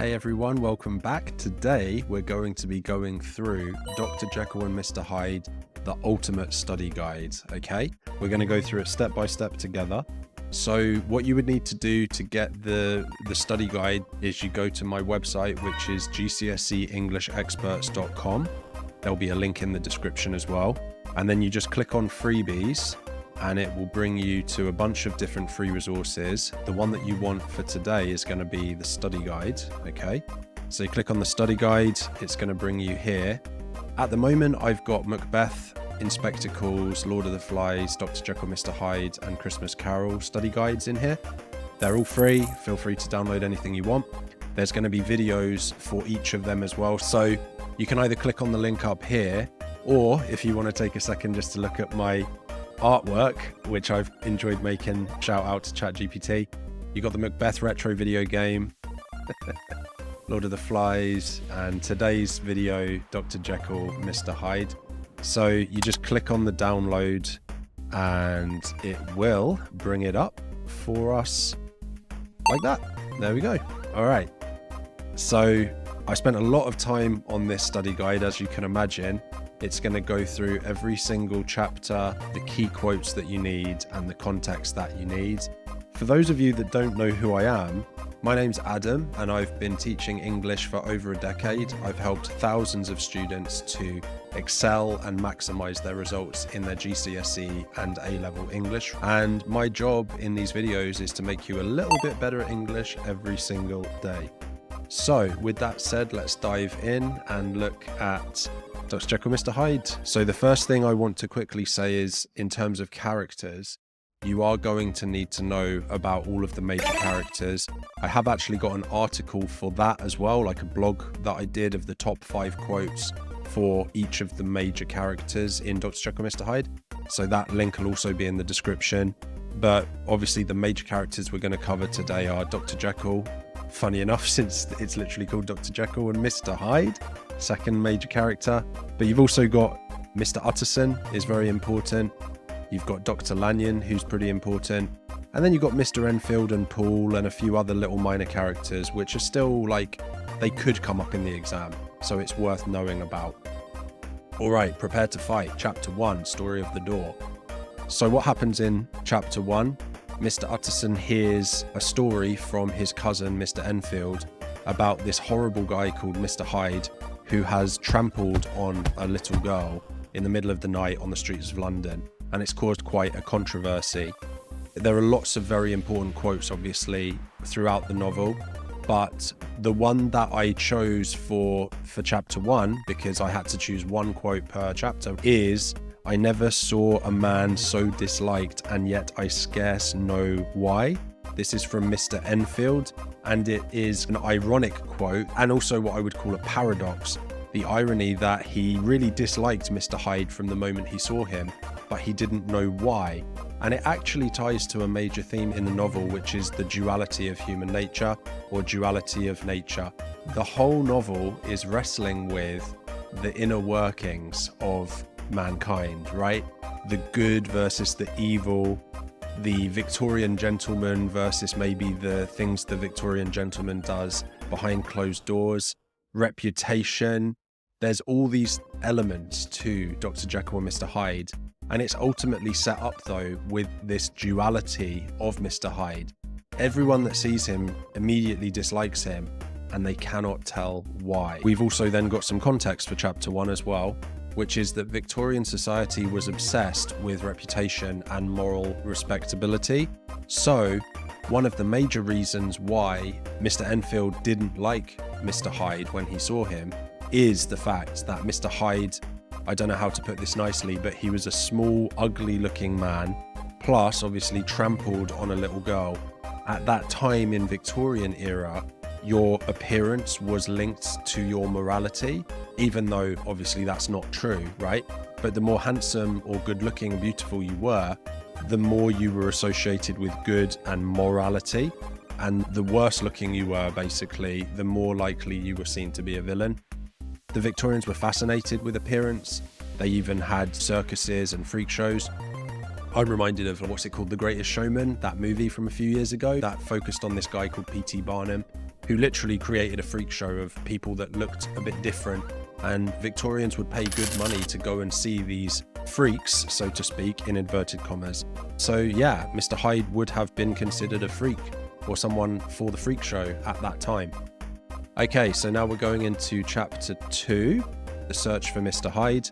Hey everyone, welcome back. Today we're going to be going through Dr. Jekyll and Mr. Hyde, the ultimate study guide, okay? We're going to go through it step by step together. So what you would need to do to get the study guide is you go to my website, which is gcseEnglishexperts.com. There'll be a link in the description as well. And then you just click on freebies and it will bring you to a bunch of different free resources. The one that you want for today is going to be the study guide, okay? So you click on the study guide, it's going to bring you here. At the moment, I've got Macbeth, Inspector Calls, Lord of the Flies, Dr. Jekyll Mr Hyde, and Christmas Carol study guides in here. They're all free. Feel free to download anything you want. There's going to be videos for each of them as well. So you can either click on the link up here, or if you want to take a second just to look at my artwork, which I've enjoyed making, shout out to ChatGPT. You got the Macbeth retro video game, Lord of the Flies, and today's video, Dr. Jekyll, Mr. Hyde. So you just click on the download and it will bring it up for us like that. There we go. All right. So I spent a lot of time on this study guide, as you can imagine. It's going to go through every single chapter, the key quotes that you need, and the context that you need. For those of you that don't know who I am, my name's Adam, and I've been teaching English for over a decade. I've helped thousands of students to excel and maximize their results in their GCSE and A-level English. And my job in these videos is to make you a little bit better at English every single day. So with that said, let's dive in and look at Dr. Jekyll, Mr. Hyde. So the first thing I want to quickly say is, in terms of characters, you are going to need to know about all of the major characters. I have actually got an article for that as well, like a blog that I did of the top 5 quotes for each of the major characters in Dr. Jekyll, Mr. Hyde. So that link will also be in the description. But obviously the major characters we're going to cover today are Dr. Jekyll, funny enough, since it's literally called Dr. Jekyll, and Mr. Hyde, second major character. But you've also got Mr. Utterson is very important. You've got Dr. Lanyon, who's pretty important. And then you've got Mr. Enfield and Paul and a few other little minor characters, which are still like, they could come up in the exam. So it's worth knowing about. All right, prepare to fight. Chapter 1, Story of the Door. So what happens in Chapter 1? Mr. Utterson hears a story from his cousin, Mr. Enfield, about this horrible guy called Mr. Hyde, who has trampled on a little girl in the middle of the night on the streets of London. And it's caused quite a controversy. There are lots of very important quotes, obviously, throughout the novel. But the one that I chose for chapter 1, because I had to choose one quote per chapter, is, "I never saw a man so disliked, and yet I scarce know why." This is from Mr. Enfield, and it is an ironic quote, and also what I would call a paradox. The irony that he really disliked Mr. Hyde from the moment he saw him, but he didn't know why. And it actually ties to a major theme in the novel, which is the duality of human nature, or duality of nature. The whole novel is wrestling with the inner workings of mankind, right? The good versus the evil, the Victorian gentleman versus maybe the things the Victorian gentleman does behind closed doors, reputation. There's all these elements to Dr. Jekyll and Mr. Hyde, and it's ultimately set up though with this duality of Mr. Hyde. Everyone that sees him immediately dislikes him, and they cannot tell why. We've also then got some context for chapter 1 as well, which is that Victorian society was obsessed with reputation and moral respectability. So one of the major reasons why Mr. Enfield didn't like Mr. Hyde when he saw him is the fact that Mr. Hyde, I don't know how to put this nicely, but he was a small, ugly looking man, plus obviously trampled on a little girl. At that time in Victorian era, your appearance was linked to your morality, even though obviously that's not true, right? But the more handsome or good looking and beautiful you were, the more you were associated with good and morality. And the worse looking you were, basically, the more likely you were seen to be a villain. The Victorians were fascinated with appearance. They even had circuses and freak shows. I'm reminded of, what's it called, The Greatest Showman, that movie from a few years ago that focused on this guy called P.T. Barnum, who literally created a freak show of people that looked a bit different, and Victorians would pay good money to go and see these freaks, so to speak, in inverted commas. So yeah, Mr. Hyde would have been considered a freak, or someone for the freak show at that time. Okay, so now we're going into chapter 2, the search for Mr. Hyde.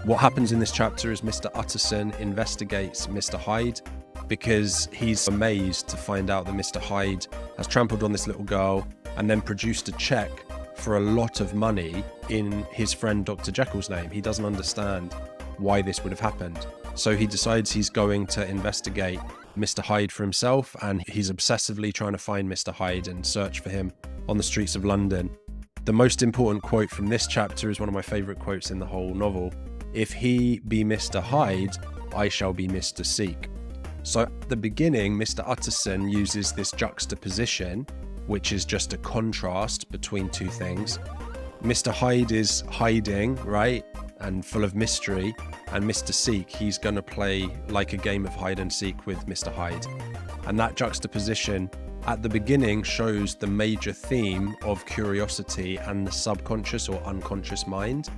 What happens in this chapter is Mr. Utterson investigates Mr. Hyde because he's amazed to find out that Mr. Hyde has trampled on this little girl and then produced a check for a lot of money in his friend Dr. Jekyll's name. He doesn't understand why this would have happened. So he decides he's going to investigate Mr. Hyde for himself, and he's obsessively trying to find Mr. Hyde and search for him on the streets of London. The most important quote from this chapter is one of my favourite quotes in the whole novel. "If he be Mr. Hyde, I shall be Mr. Seek." So at the beginning, Mr. Utterson uses this juxtaposition, which is just a contrast between two things. Mr. Hyde is hiding, right, and full of mystery, and Mr. Seek, he's going to play like a game of hide and seek with Mr. Hyde. And that juxtaposition at the beginning shows the major theme of curiosity and the subconscious or unconscious mind.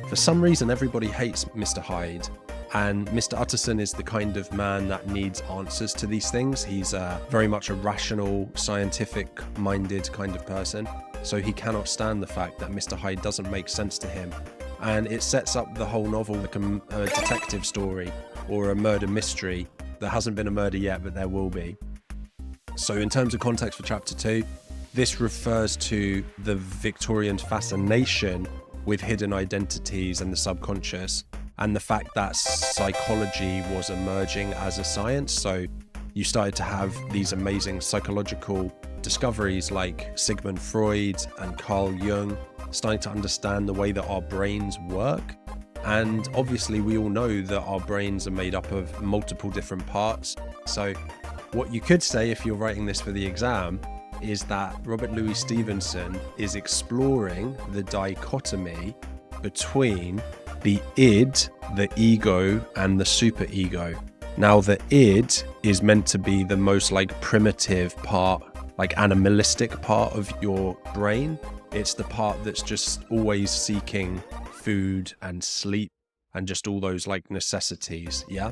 For some reason, everybody hates Mr. Hyde, and Mr. Utterson is the kind of man that needs answers to these things. He's very much a rational, scientific-minded kind of person, so he cannot stand the fact that Mr. Hyde doesn't make sense to him. And it sets up the whole novel like a detective story or a murder mystery. There hasn't been a murder yet, but there will be. So in terms of context for chapter 2, this refers to the Victorian fascination with hidden identities and the subconscious, and the fact that psychology was emerging as a science. So you started to have these amazing psychological discoveries like Sigmund Freud and Carl Jung, starting to understand the way that our brains work. And obviously we all know that our brains are made up of multiple different parts. So what you could say if you're writing this for the exam is that Robert Louis Stevenson is exploring the dichotomy between the id, the ego, and the superego. Now the id is meant to be the most like primitive part, like animalistic part of your brain. It's the part that's just always seeking food and sleep and just all those like necessities, yeah?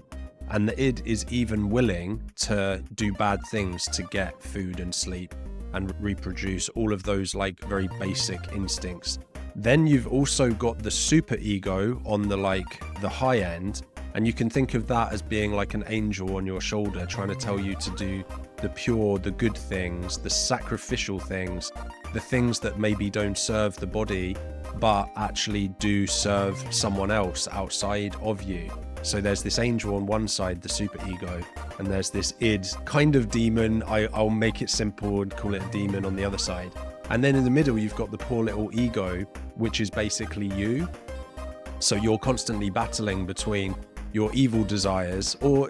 And the id is even willing to do bad things to get food and sleep and reproduce, all of those like very basic instincts. Then you've also got the superego on the high end, and you can think of that as being like an angel on your shoulder trying to tell you to do the pure, the good things, the sacrificial things, the things that maybe don't serve the body but actually do serve someone else outside of you. So there's this angel on one side, the superego, and there's this id kind of demon. I'll make it simple and call it a demon on the other side. And then in the middle, you've got the poor little ego, which is basically you. So you're constantly battling between your evil desires, or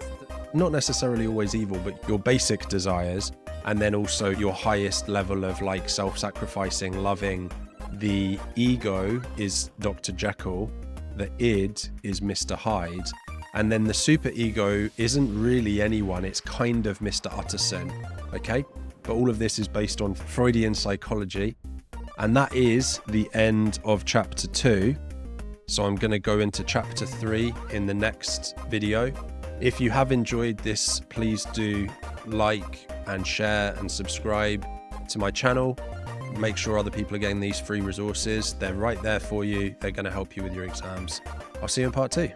not necessarily always evil, but your basic desires, and then also your highest level of like self-sacrificing, loving. The ego is Dr. Jekyll, the id is Mr. Hyde, and then the superego isn't really anyone, it's kind of Mr. Utterson, okay? But all of this is based on Freudian psychology, and that is the end of chapter 2. So I'm going to go into chapter 3 in the next video. If you have enjoyed this, please do like and share and subscribe to my channel. Make sure other people are getting these free resources. They're right there for you. They're going to help you with your exams. I'll see you in part 2.